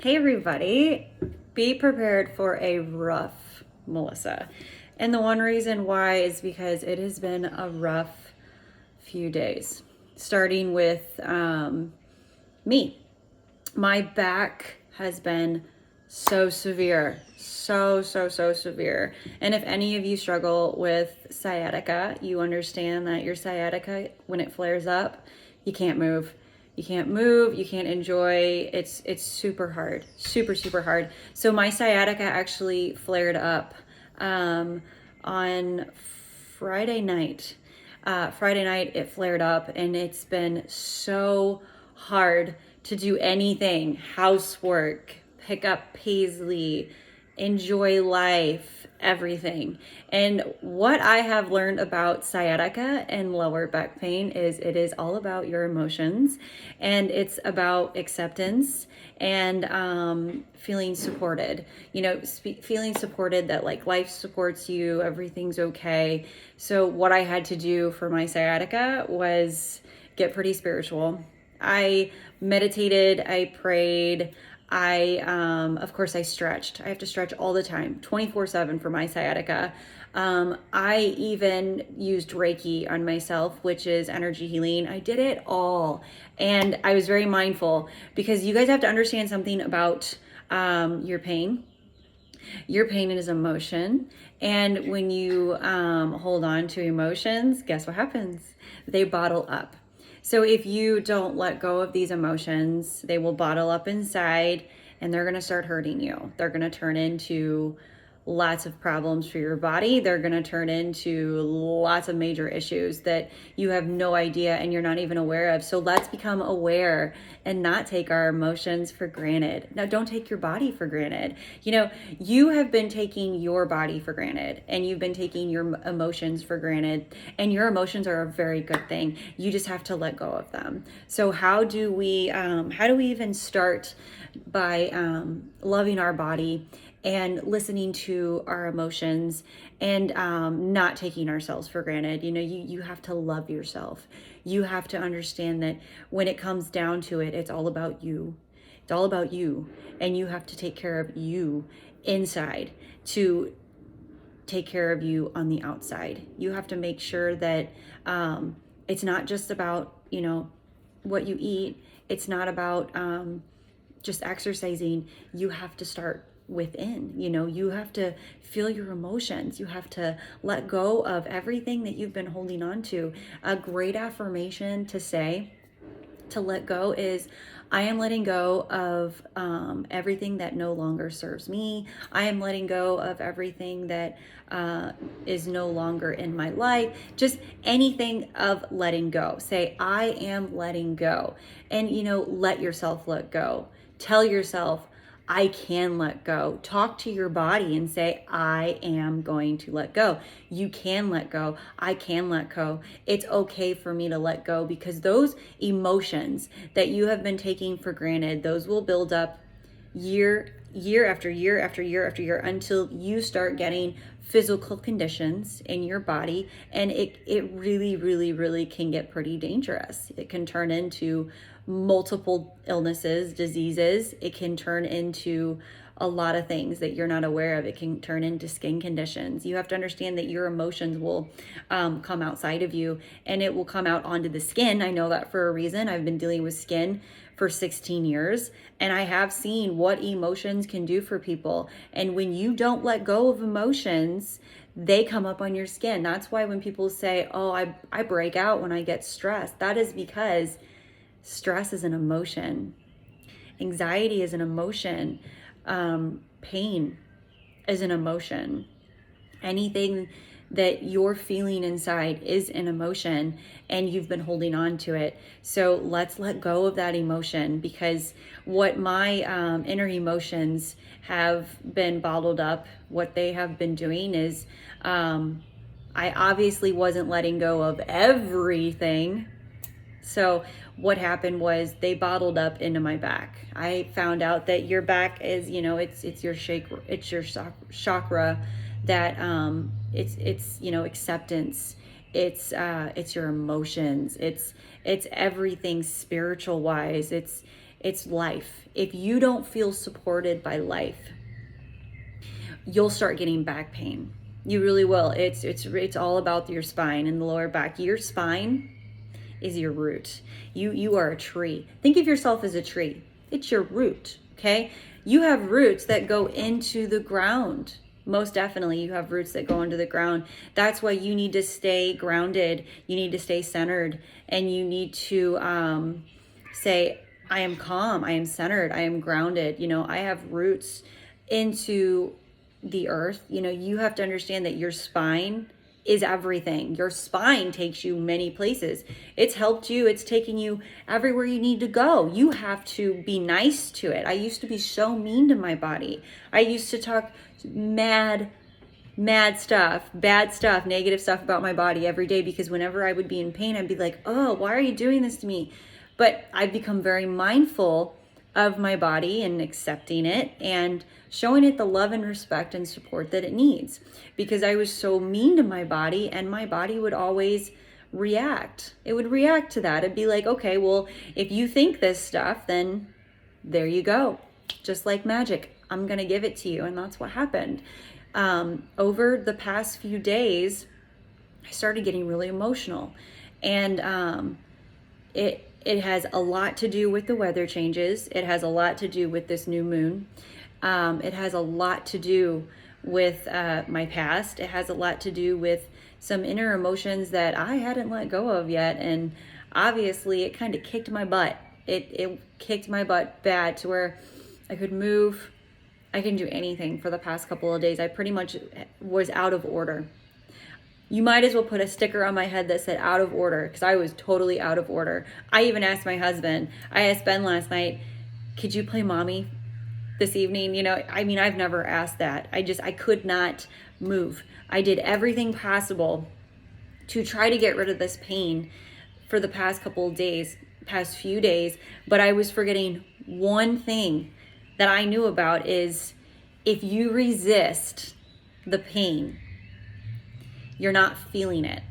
Hey everybody, be prepared for a rough Melissa. And the one reason why is because it has been a rough few days. Starting with me. My back has been so severe, so severe. And if any of you struggle with sciatica, you understand that your sciatica, when it flares up, you can't move. You can't move, you can't enjoy. It's super hard, super hard. So my sciatica actually flared up on Friday night. Friday night it flared up, and it's been so hard to do anything, housework, pick up Paisley, enjoy life, everything. And what I have learned about sciatica and lower back pain is it is all about your emotions, and it's about acceptance and feeling supported. Feeling supported that like life supports you, everything's okay. So what I had to do for my sciatica was get pretty spiritual. I meditated, I prayed, of course, I stretched. I have to stretch all the time, 24/7 for my sciatica. I even used Reiki on myself, which is energy healing. I did it all. And I was very mindful because you guys have to understand something about your pain. Your pain is emotion. And when you hold on to emotions, guess what happens? They bottle up. So if you don't let go of these emotions, they will bottle up inside and they're going to start hurting you. They're going to turn into lots of problems for your body. They're going to turn into lots of major issues that you have no idea and you're not even aware of. So let's become aware and not take our emotions for granted. Now, don't take your body for granted. You have been taking your body for granted, and you've been taking your emotions for granted, and your emotions are a very good thing. You just have to let go of them. So how do we even start by loving our body and listening to our emotions and not taking ourselves for granted? You have to love yourself. You have to understand that when it comes down to it, it's all about you. It's all about you. And you have to take care of you inside to take care of you on the outside. You have to make sure that it's not just about, what you eat. It's not about just exercising. You have to start within. You have to feel your emotions. You have to let go of everything that you've been holding on to. A great affirmation to say, to let go, is I am letting go of everything that no longer serves me. I am letting go of everything that is no longer in my life. Just anything of letting go. Say, I am letting go. And, let yourself let go. Tell yourself, I can let go. Talk to your body and say, I am going to let go. You can let go. I can let go. It's okay for me to let go, because those emotions that you have been taking for granted, those will build up year after year after year after year until you start getting physical conditions in your body. And it really can get pretty dangerous. It can turn into multiple illnesses, diseases. It can turn into a lot of things that you're not aware of. It can turn into skin conditions. You have to understand that your emotions will come outside of you, and it will come out onto the skin. I know that for a reason. I've been dealing with skin for 16 years, and I have seen what emotions can do for people. And when you don't let go of emotions, they come up on your skin. That's why when people say, oh, I break out when I get stressed, that is because stress is an emotion. Anxiety is an emotion. Pain is an emotion. Anything that you're feeling inside is an emotion, and you've been holding on to it. So let's let go of that emotion, because what my inner emotions have been bottled up, what they have been doing is I obviously wasn't letting go of everything. So what happened was they bottled up into my back. I found out that your back is, it's your chakra, that it's acceptance. It's your emotions. It's everything spiritual wise. It's life. If you don't feel supported by life, you'll start getting back pain. You really will. It's all about your spine and the lower back. Your spine is your root. You are a tree. Think of yourself as a tree. It's your root, okay? You have roots that go into the ground. Most definitely, you have roots that go into the ground. That's why you need to stay grounded. You need to stay centered, and you need to say, I am calm, I am centered, I am grounded. I have roots into the earth. You have to understand that your spine is everything. Your spine takes you many places. It's helped you. It's taken you everywhere you need to go. You have to be nice to it. I used to be so mean to my body. I used to talk mad stuff, bad stuff, negative stuff about my body every day, because whenever I would be in pain, I'd be like, oh, why are you doing this to me? But I've become very mindful of my body and accepting it and showing it the love and respect and support that it needs, because I was so mean to my body, and my body would always react. It would react to that. It'd be like, okay, well, if you think this stuff, then there you go. Just like magic, I'm going to give it to you. And that's what happened. Over the past few days, I started getting really emotional, and it has a lot to do with the weather changes. It has a lot to do with this new moon. It has a lot to do with my past. It has a lot to do with some inner emotions that I hadn't let go of yet. And obviously it kind of kicked my butt. It kicked my butt bad to where I could move. I can do anything for the past couple of days. I pretty much was out of order. You might as well put a sticker on my head that said out of order, because I was totally out of order. I even asked my husband, I asked Ben last night, could you play mommy this evening? I've never asked that. I could not move. I did everything possible to try to get rid of this pain for the past few days, but I was forgetting one thing that I knew about is if you resist the pain, you're not feeling it,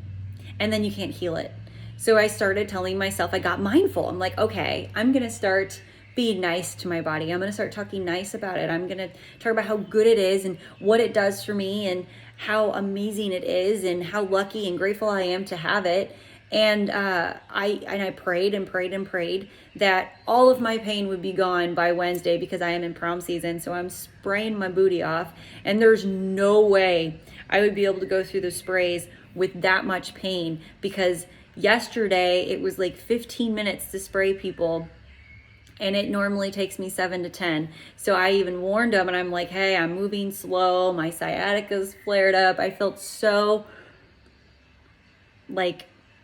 and then you can't heal it. So I started telling myself, I got mindful. I'm like, okay, I'm going to start being nice to my body. I'm going to start talking nice about it. I'm going to talk about how good it is and what it does for me and how amazing it is and how lucky and grateful I am to have it. And I prayed and prayed and prayed that all of my pain would be gone by Wednesday, because I am in prom season. So I'm spraying my booty off, and there's no way I would be able to go through the sprays with that much pain, because yesterday it was like 15 minutes to spray people, and it normally takes me 7 to 10. So I even warned them, and I'm like, hey, I'm moving slow. My sciatica's flared up. I felt so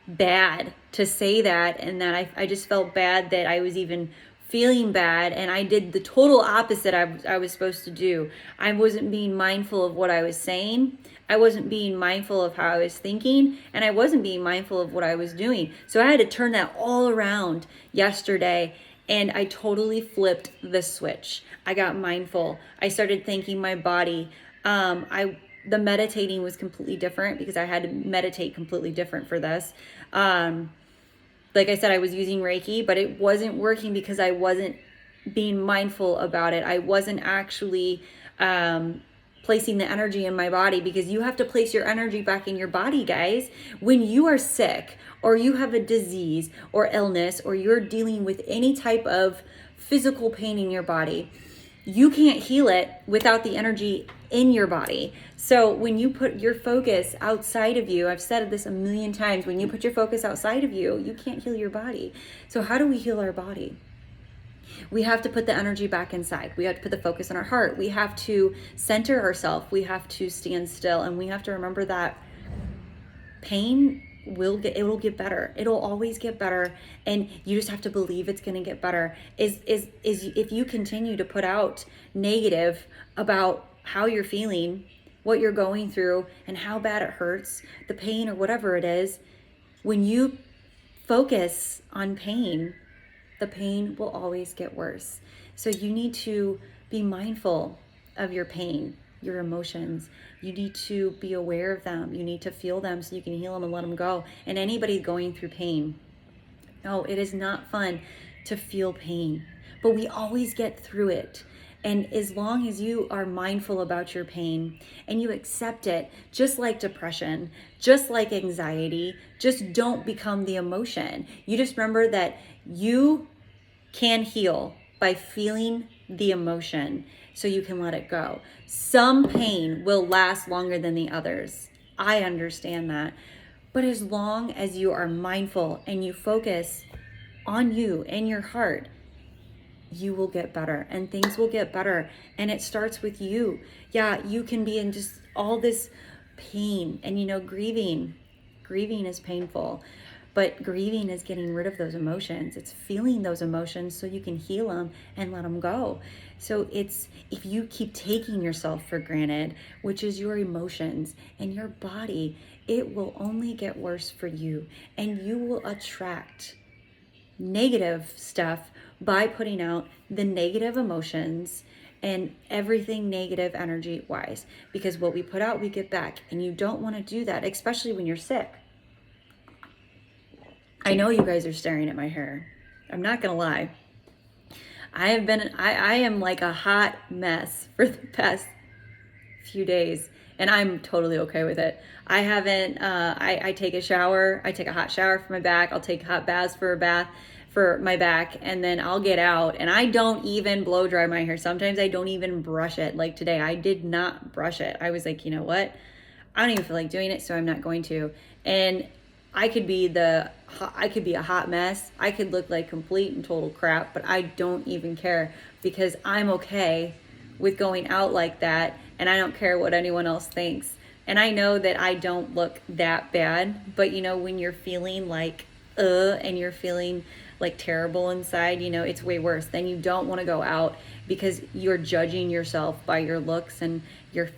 bad to say that, and that I just felt bad that I was even feeling bad, and I did the total opposite I was supposed to do. I wasn't being mindful of what I was saying. I wasn't being mindful of how I was thinking, and I wasn't being mindful of what I was doing. So I had to turn that all around yesterday, and I totally flipped the switch. I got mindful. I started thanking my body. The meditating was completely different, because I had to meditate completely different for this. Like I said, I was using Reiki, but it wasn't working because I wasn't being mindful about it. I wasn't actually placing the energy in my body, because you have to place your energy back in your body, guys. When you are sick, or you have a disease or illness, or you're dealing with any type of physical pain in your body, you can't heal it without the energy in your body. So when you put your focus outside of you, I've said this a million times, when you put your focus outside of you, you can't heal your body. So how do we heal our body? We have to put the energy back inside. We have to put the focus on our heart. We have to center ourselves. We have to stand still, and we have to remember that pain will get better. It'll always get better, and you just have to believe it's going to get better. Is if you continue to put out negative about how you're feeling, what you're going through, and how bad it hurts, the pain or whatever it is, when you focus on pain, the pain will always get worse. So you need to be mindful of your pain, your emotions. You need to be aware of them. You need to feel them so you can heal them and let them go. And anybody going through pain, no, it is not fun to feel pain. but we always get through it. And as long as you are mindful about your pain and you accept it, just like depression, just like anxiety, just don't become the emotion. You just remember that you can heal by feeling the emotion so you can let it go. Some pain will last longer than the others. I understand that. But as long as you are mindful and you focus on you and your heart, you will get better and things will get better. And it starts with you. Yeah, you can be in just all this pain and, grieving. Grieving is painful, but grieving is getting rid of those emotions. It's feeling those emotions so you can heal them and let them go. So if you keep taking yourself for granted, which is your emotions and your body, it will only get worse for you, and you will attract negative stuff by putting out the negative emotions and everything negative energy wise, because what we put out we get back, and you don't want to do that, especially when you're sick. I know you guys are staring at my hair. I'm not gonna lie. I am like a hot mess for the past few days, and I'm totally okay with it. I haven't, I take a shower, I take a hot shower for my back, I'll take hot baths for my back, and then I'll get out, and I don't even blow dry my hair. Sometimes I don't even brush it. Like today, I did not brush it. I was like, you know what? I don't even feel like doing it, so I'm not going to. And I could be a hot mess. I could look like complete and total crap, but I don't even care, because I'm okay with going out like that, and I don't care what anyone else thinks. And I know that I don't look that bad, but when you're feeling like and you're feeling like terrible inside, it's way worse. Then you don't want to go out because you're judging yourself by your looks and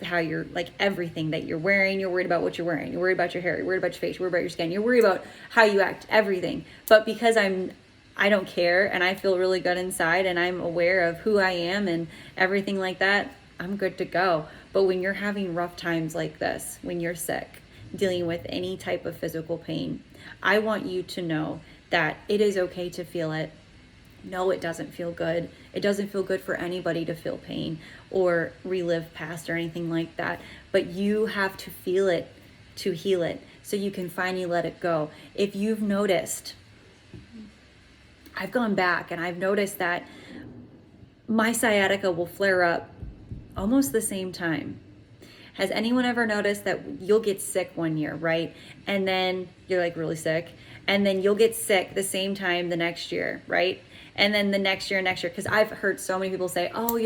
how you're like everything that you're wearing. You're worried about what you're wearing. You're worried about your hair. You're worried about your face. You're worried about your skin. You're worried about how you act, everything. But because I don't care, and I feel really good inside, and I'm aware of who I am and everything like that, I'm good to go. But when you're having rough times like this, when you're sick, dealing with any type of physical pain, I want you to know that it is okay to feel it. No, it doesn't feel good. It doesn't feel good for anybody to feel pain or relive past or anything like that. But you have to feel it to heal it so you can finally let it go. If you've noticed, I've gone back and I've noticed that my sciatica will flare up almost the same time. Has anyone ever noticed that you'll get sick one year, right? And then you're like really sick, and then you'll get sick the same time the next year, right? And then the next year, because I've heard so many people say, oh,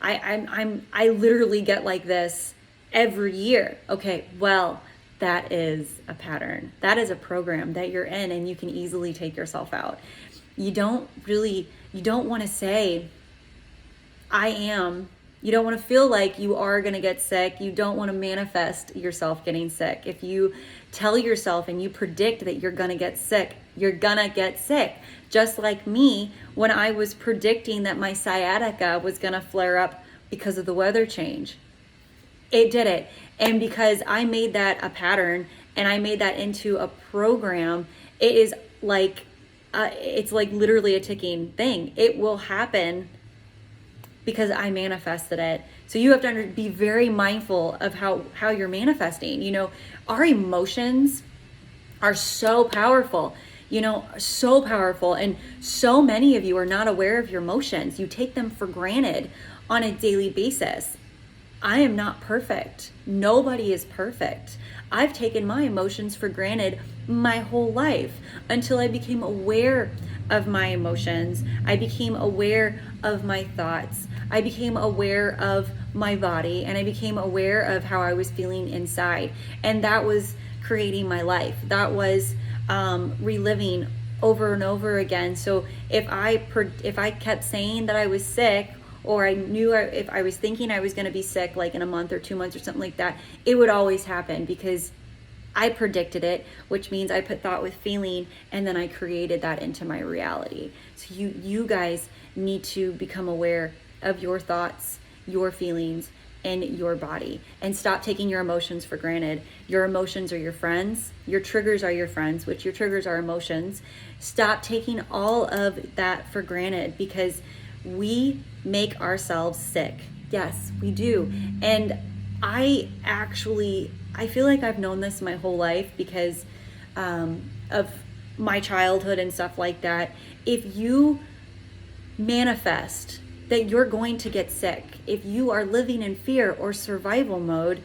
I literally get like this every year. Okay, well, that is a pattern. That is a program that you're in, and you can easily take yourself out. You don't want to say, I am. You don't want to feel like you are going to get sick. You don't want to manifest yourself getting sick. If you tell yourself and you predict that you're going to get sick, you're going to get sick. Just like me, when I was predicting that my sciatica was going to flare up because of the weather change. It did it. And because I made that a pattern and I made that into a program, it is like, it's like literally a ticking thing. It will happen because I manifested it. So you have to be very mindful of how you're manifesting. Our emotions are so powerful, so powerful. And so many of you are not aware of your emotions. You take them for granted on a daily basis. I am not perfect. Nobody is perfect. I've taken my emotions for granted my whole life until I became aware of my emotions. I became aware of my thoughts. I became aware of my body, and I became aware of how I was feeling inside. And that was creating my life. That was reliving over and over again. So if I kept saying that I was sick, or I knew if I was thinking I was going to be sick like in a month or 2 months or something like that, it would always happen because I predicted it, which means I put thought with feeling, and then I created that into my reality. So you guys need to become aware of your thoughts, your feelings, and your body, and stop taking your emotions for granted. Your emotions are your friends. Your triggers are your friends, which your triggers are emotions. Stop taking all of that for granted, because we make ourselves sick. Yes, we do. And I feel like I've known this my whole life because of my childhood and stuff like that. If you manifest that you're going to get sick, if you are living in fear or survival mode,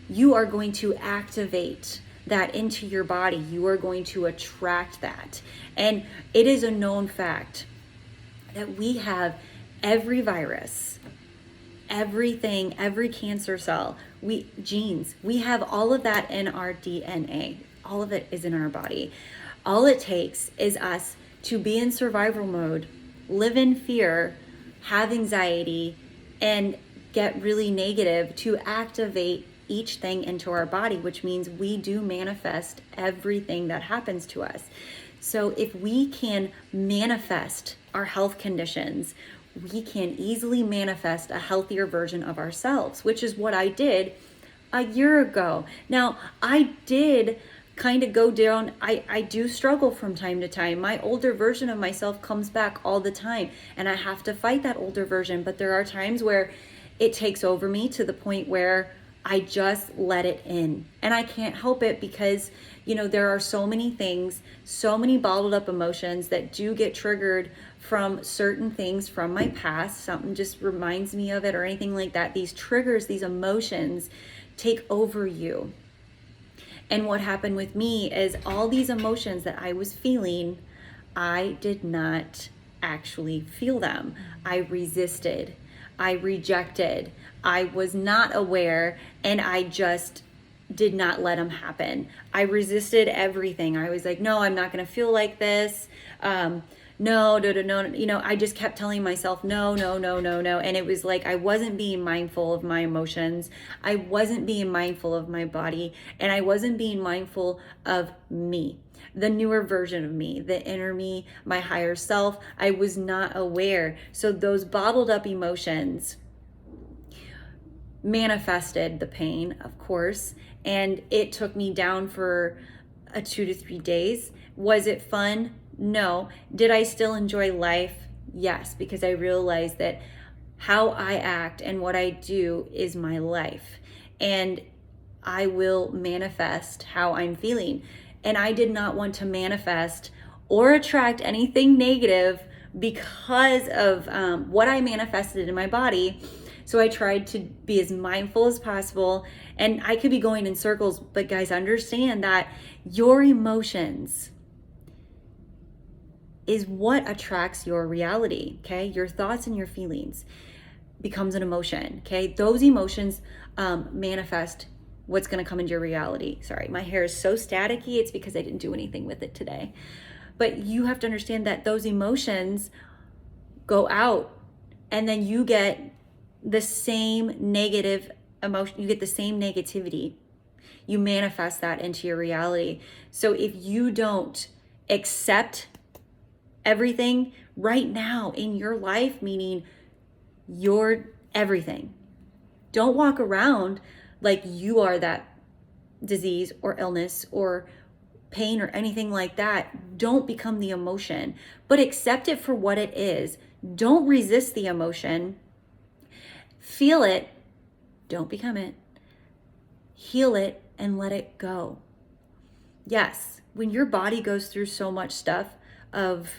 you are going to activate that into your body. You are going to attract that. And it is a known fact that we have every virus, everything, every cancer cell, genes, we have all of that in our DNA. All of it is in our body. All it takes is us to be in survival mode, live in fear, have anxiety, and get really negative to activate each thing into our body, which means we do manifest everything that happens to us. So if we can manifest our health conditions, we can easily manifest a healthier version of ourselves, which is what I did a year ago. Now, I did kind of go down. I do struggle from time to time. My older version of myself comes back all the time, and I have to fight that older version. But there are times where it takes over me to the point where I just let it in. And I can't help it because, there are so many things, so many bottled up emotions that do get triggered from certain things from my past. Something just reminds me of it or anything like that. These triggers, these emotions take over you. And what happened with me is all these emotions that I was feeling, I did not actually feel them. I resisted. I rejected. I was not aware, and I just did not let them happen. I resisted everything. I was like, no, I'm not going to feel like this. No. I just kept telling myself, no. And it was like, I wasn't being mindful of my emotions. I wasn't being mindful of my body, and I wasn't being mindful of me, the newer version of me, the inner me, my higher self. I was not aware. So those bottled up emotions manifested the pain, of course, and it took me down for 2 to 3 days. Was it fun? No. Did I still enjoy life? Yes, because I realized that how I act and what I do is my life, and I will manifest how I'm feeling. And I did not want to manifest or attract anything negative because of what I manifested in my body. So I tried to be as mindful as possible, and I could be going in circles, but guys, understand that your emotions is what attracts your reality, okay? Your thoughts and your feelings becomes an emotion, okay? Those emotions manifest what's gonna come into your reality. Sorry, my hair is so staticky, it's because I didn't do anything with it today. But you have to understand that those emotions go out, and then you get the same negative emotion, you get the same negativity. You manifest that into your reality. So if you don't accept everything right now in your life, meaning you're everything, don't walk around like you are that disease or illness or pain or anything like that. Don't become the emotion, but accept it for what it is. Don't resist the emotion. Feel it, don't become it. Heal it and let it go. Yes, when your body goes through so much stuff of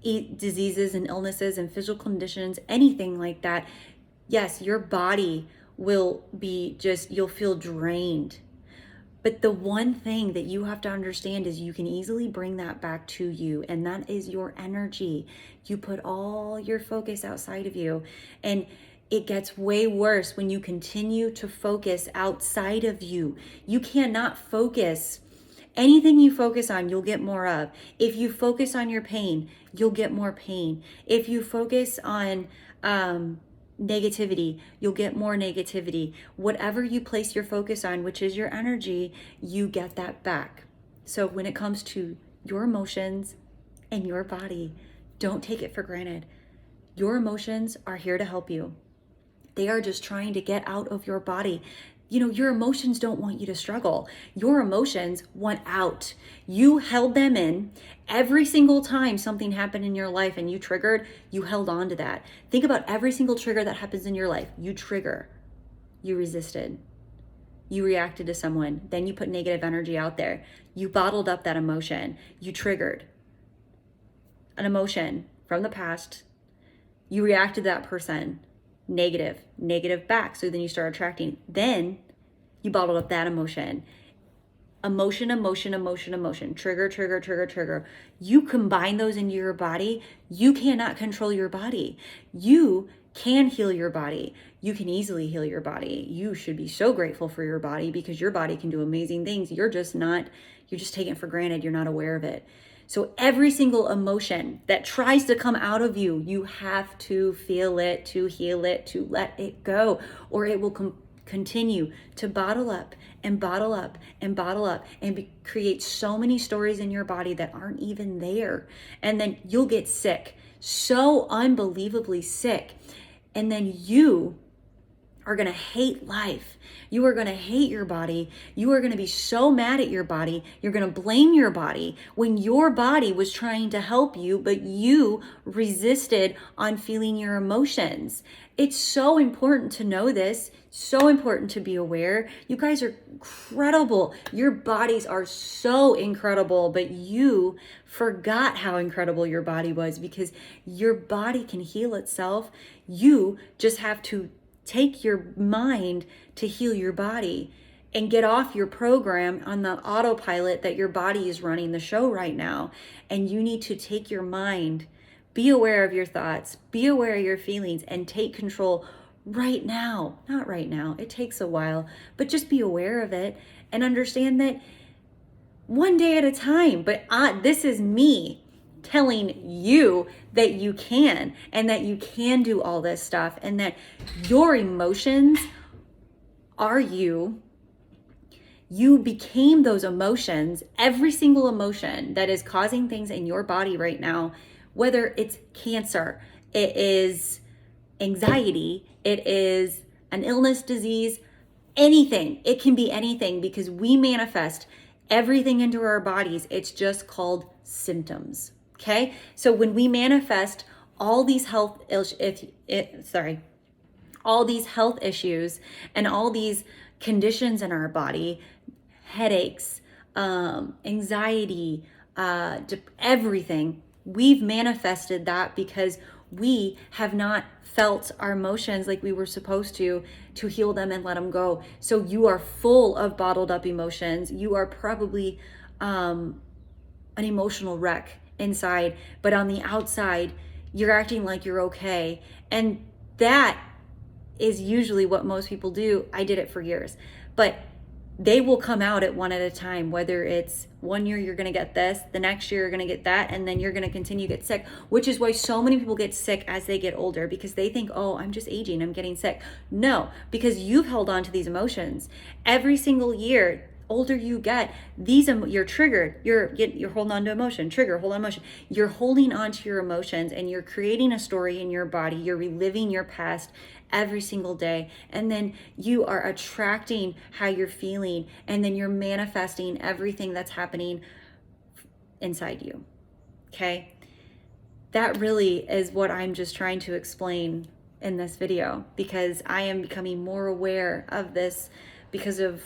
diseases and illnesses and physical conditions, anything like that, yes, your body will be you'll feel drained. But the one thing that you have to understand is you can easily bring that back to you, and that is your energy. You put all your focus outside of you, and it gets way worse when you continue to focus outside of you. You cannot focus. Anything you focus on, you'll get more of. If you focus on your pain, you'll get more pain. If you focus on negativity, you'll get more negativity. Whatever you place your focus on, which is your energy, you get that back. So when it comes to your emotions and your body, don't take it for granted. Your emotions are here to help you. They are just trying to get out of your body. your emotions don't want you to struggle. Your emotions want out. You held them in. Every single time something happened in your life and you triggered, you held on to that. Think about every single trigger that happens in your life. You trigger. You resisted. You reacted to someone. Then you put negative energy out there. You bottled up that emotion. You triggered an emotion from the past. You reacted to that person. Negative back. So then you start attracting. Then you bottled up that emotion. Emotion. Trigger. You combine those into your body. You cannot control your body. You can heal your body. You can easily heal your body. You should be so grateful for your body because your body can do amazing things. You're just taking it for granted. You're not aware of it. So every single emotion that tries to come out of you, you have to feel it, to heal it, to let it go, or it will continue to bottle up and create so many stories in your body that aren't even there. And then you'll get sick, so unbelievably sick. And then you are going to hate life. You are going to hate your body. You are going to be so mad at your body. You're going to blame your body when your body was trying to help you, but you resisted on feeling your emotions. It's so important to know this, so important to be aware. You guys are incredible. Your bodies are so incredible, but you forgot how incredible your body was because your body can heal itself. You just have to take your mind to heal your body and get off your program on the autopilot that your body is running the show right now. And you need to take your mind, be aware of your thoughts, be aware of your feelings, and take control right now. Not right now, it takes a while, but just be aware of it and understand that one day at a time. But this is me telling you that you can, and that you can do all this stuff, and that your emotions are you. You became those emotions. Every single emotion that is causing things in your body right now, whether it's cancer, it is anxiety, it is an illness, disease, anything. It can be anything because we manifest everything into our bodies. It's just called symptoms. Okay, so when we manifest all these health issues and all these conditions in our body, headaches, anxiety, everything, we've manifested that because we have not felt our emotions like we were supposed to heal them and let them go. So you are full of bottled up emotions. You are probably an emotional wreck inside, but on the outside, you're acting like you're okay. And that is usually what most people do. I did it for years, but they will come out at one at a time, whether it's 1 year you're going to get this, the next year you're going to get that, and then you're going to continue to get sick, which is why so many people get sick as they get older, because they think, oh, I'm just aging, I'm getting sick. No, because you've held on to these emotions. Every single year, older you get, you're triggered, you're holding on to emotion, trigger, hold on emotion. You're holding on to your emotions and you're creating a story in your body. You're reliving your past every single day. And then you are attracting how you're feeling, and then you're manifesting everything that's happening inside you. Okay? That really is what I'm just trying to explain in this video, because I am becoming more aware of this because of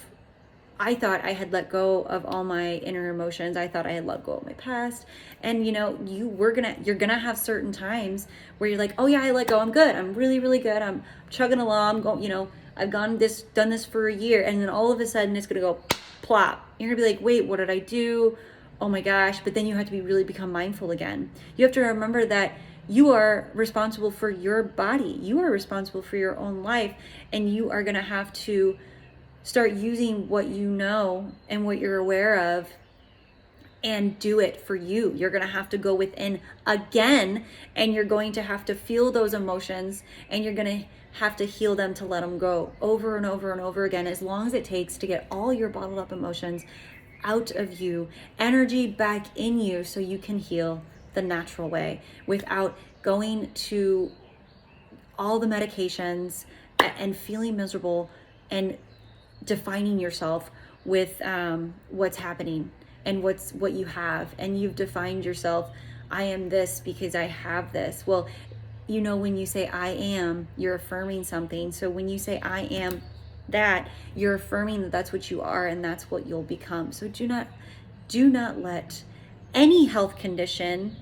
I thought I had let go of all my inner emotions. I thought I had let go of my past. And you're gonna have certain times where you're like, oh yeah, I let go. I'm good. I'm really, really good. I'm chugging along. I've done this for a year. And then all of a sudden it's gonna go plop. You're gonna be like, wait, what did I do? Oh my gosh. But then you have to really become mindful again. You have to remember that you are responsible for your body. You are responsible for your own life. And you are gonna have to start using what you know and what you're aware of and do it for you. You're going to have to go within again, and you're going to have to feel those emotions, and you're going to have to heal them to let them go over and over and over again, as long as it takes to get all your bottled up emotions out of you, energy back in you, so you can heal the natural way without going to all the medications and feeling miserable and defining yourself with what's happening and what you have, and you've defined yourself. I am this because I have this. Well, you know, when you say I am, you're affirming something. So when you say I am that, you're affirming that that's what you are and that's what you'll become. So do not let any health condition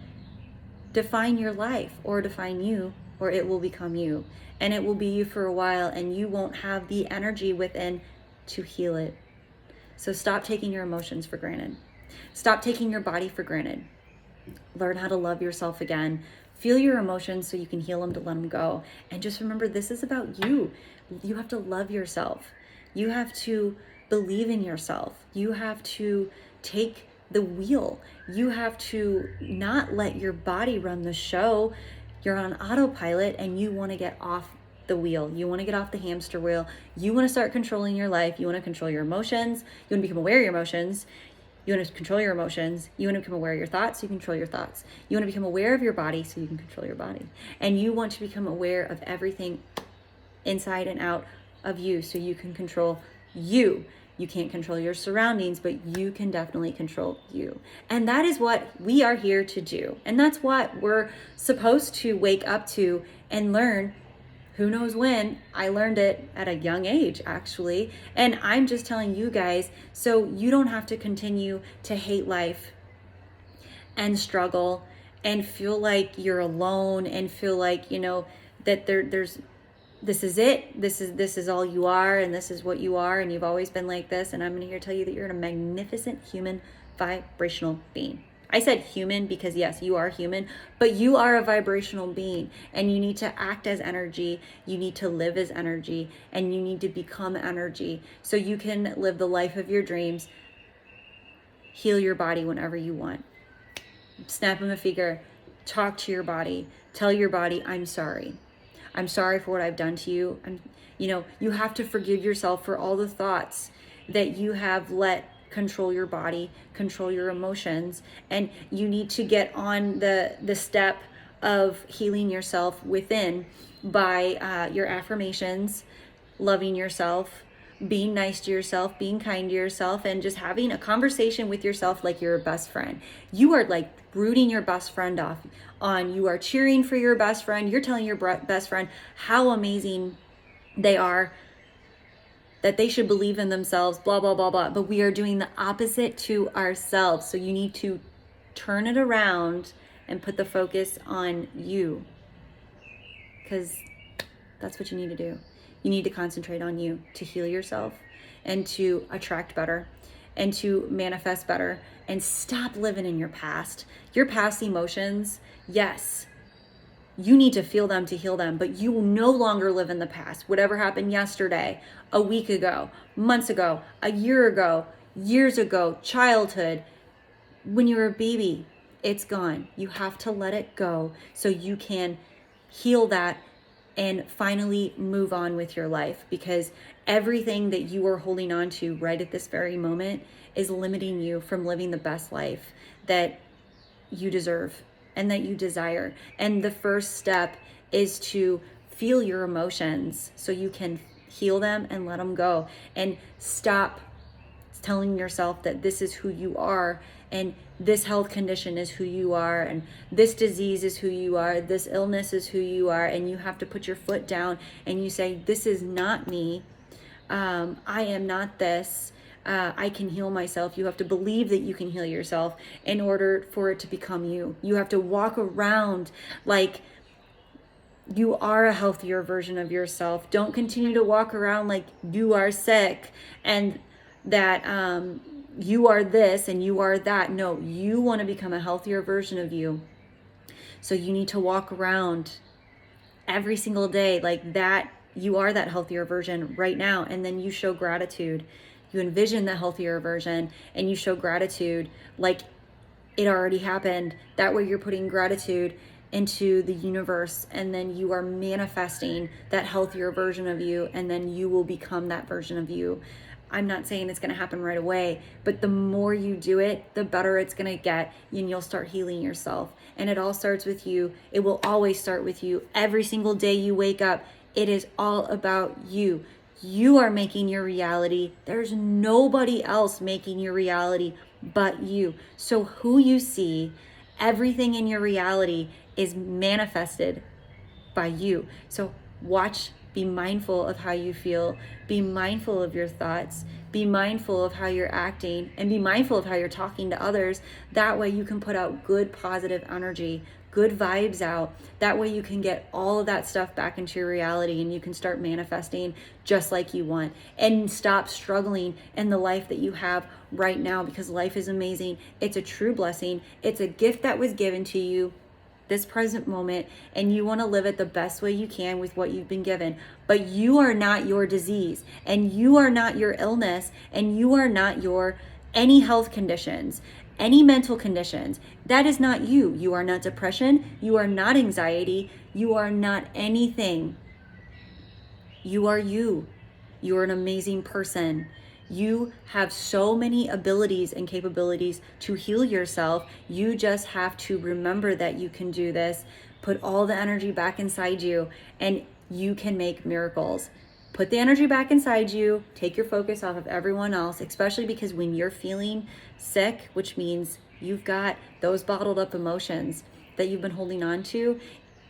define your life or define you, or it will become you. And it will be you for a while, and you won't have the energy within to heal it. So stop taking your emotions for granted. Stop taking your body for granted. Learn how to love yourself again. Feel your emotions so you can heal them, to let them go. And just remember, this is about you. You have to love yourself. You have to believe in yourself. You have to take the wheel. You have to not let your body run the show. You're on autopilot and you want to get off the wheel. You want to get off the hamster wheel. You want to start controlling your life. You want to control your emotions. You want to become aware of your emotions. You want to control your emotions. You want to become aware of your thoughts, so you can control your thoughts. You want to become aware of your body so you can control your body. And you want to become aware of everything inside and out of you so you can control you. You can't control your surroundings, but you can definitely control you. And that is what we are here to do. And that's what we're supposed to wake up to and learn. Who knows when? I learned it at a young age, actually. And I'm just telling you guys, so you don't have to continue to hate life and struggle and feel like you're alone and feel like, you know, that there's this is it. This is all you are, and this is what you are, and you've always been like this. And I'm going to tell you that you're a magnificent human vibrational being. I said human because yes, you are human, but you are a vibrational being, and you need to act as energy. You need to live as energy, and you need to become energy so you can live the life of your dreams. Heal your body whenever you want. Snap them a finger. Talk to your body. Tell your body, I'm sorry. I'm sorry for what I've done to you. You have to forgive yourself for all the thoughts that you have let control your body, control your emotions, and you need to get on the step of healing yourself within by your affirmations, loving yourself, being nice to yourself, being kind to yourself, and just having a conversation with yourself like you're a best friend. You are like rooting your best friend on. You are cheering for your best friend. You're telling your best friend how amazing they are, that they should believe in themselves, blah, blah, blah, blah. But we are doing the opposite to ourselves. So you need to turn it around and put the focus on you, because that's what you need to do. You need to concentrate on you to heal yourself and to attract better and to manifest better, and stop living in your past. Your past emotions, yes, you need to feel them to heal them, but you will no longer live in the past. Whatever happened yesterday, a week ago, months ago, a year ago, years ago, childhood, when you were a baby, it's gone. You have to let it go so you can heal that and finally move on with your life, because everything that you are holding on to right at this very moment is limiting you from living the best life that you deserve and that you desire. And the first step is to feel your emotions so you can heal them and let them go, and stop telling yourself that this is who you are, and this health condition is who you are, and this disease is who you are, this illness is who you are. And you have to put your foot down and you say, this is not me. I am not this. I can heal myself. You have to believe that you can heal yourself in order for it to become you. You have to walk around like you are a healthier version of yourself. Don't continue to walk around like you are sick and that you are this and you are that. No, you want to become a healthier version of you. So you need to walk around every single day like that. You are that healthier version right now. And then you show gratitude. You envision the healthier version and you show gratitude like it already happened. That way you're putting gratitude into the universe, and then you are manifesting that healthier version of you, and then you will become that version of you. I'm not saying it's going to happen right away, but the more you do it, the better it's going to get, and you'll start healing yourself. And it all starts with you. It will always start with you. Every single day you wake up, it is all about you. You are making your reality. There's nobody else making your reality but you. So who you see, everything in your reality is manifested by you. So watch, be mindful of how you feel, be mindful of your thoughts, be mindful of how you're acting, and be mindful of how you're talking to others. That way you can put out good positive energy, good vibes out. That way you can get all of that stuff back into your reality, and you can start manifesting just like you want, and stop struggling in the life that you have right now, because life is amazing. It's a true blessing. It's a gift that was given to you this present moment, and you want to live it the best way you can with what you've been given. But you are not your disease, and you are not your illness, and you are not your any health conditions, any mental conditions. That is not you. You are not depression. You are not anxiety. You are not anything. You are you. You are an amazing person. You have so many abilities and capabilities to heal yourself. You just have to remember that you can do this. Put all the energy back inside you, and you can make miracles. Put the energy back inside you. Take your focus off of everyone else, especially because when you're feeling sick, which means you've got those bottled up emotions that you've been holding on to,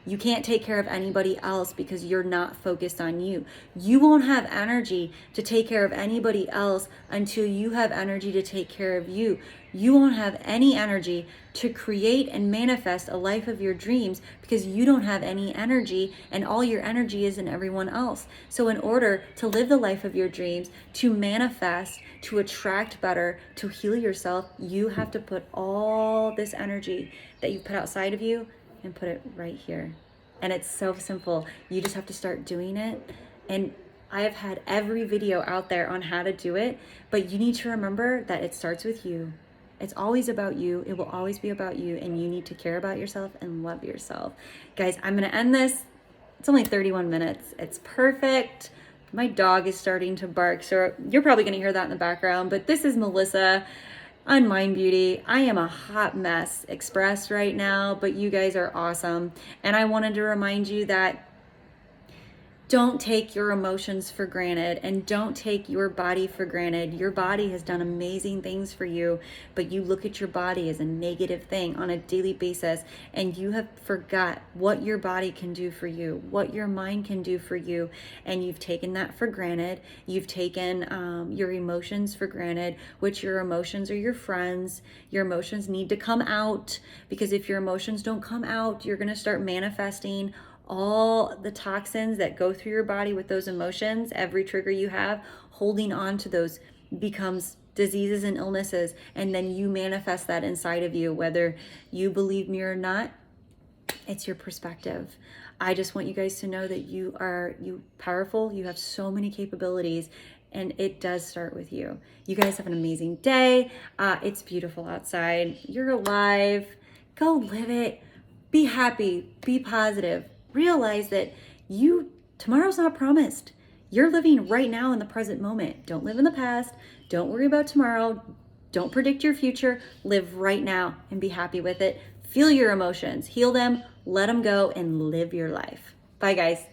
you can't take care of anybody else because you're not focused on you. You won't have energy to take care of anybody else until you have energy to take care of you. You won't have any energy to create and manifest a life of your dreams because you don't have any energy, and all your energy is in everyone else. So in order to live the life of your dreams, to manifest, to attract better, to heal yourself, you have to put all this energy that you've put outside of you and put it right here. And it's so simple. You just have to start doing it. And I have had every video out there on how to do it, but you need to remember that it starts with you. It's always about you. It will always be about you, and you need to care about yourself and love yourself. Guys, I'm gonna end this. It's only 31 minutes. It's perfect. My dog is starting to bark, so you're probably gonna hear that in the background, but this is Melissa on Mind Beauty. I am a hot mess express right now, but you guys are awesome. And I wanted to remind you that don't take your emotions for granted, and don't take your body for granted. Your body has done amazing things for you, but you look at your body as a negative thing on a daily basis, and you have forgot what your body can do for you, what your mind can do for you, and you've taken that for granted. You've taken your emotions for granted, which your emotions are your friends. Your emotions need to come out, because if your emotions don't come out, you're going to start manifesting all the toxins that go through your body with those emotions. Every trigger you have, holding on to those becomes diseases and illnesses, and then you manifest that inside of you. Whether you believe me or not, it's your perspective. I just want you guys to know that you are powerful. You have so many capabilities, and it does start with you. You guys have an amazing day. It's beautiful outside. You're alive. Go live it. Be happy. Be positive. Realize that tomorrow's not promised. You're living right now in the present moment. Don't live in the past. Don't worry about tomorrow. Don't predict your future. Live right now and be happy with it. Feel your emotions, heal them, let them go, and live your life. Bye, guys.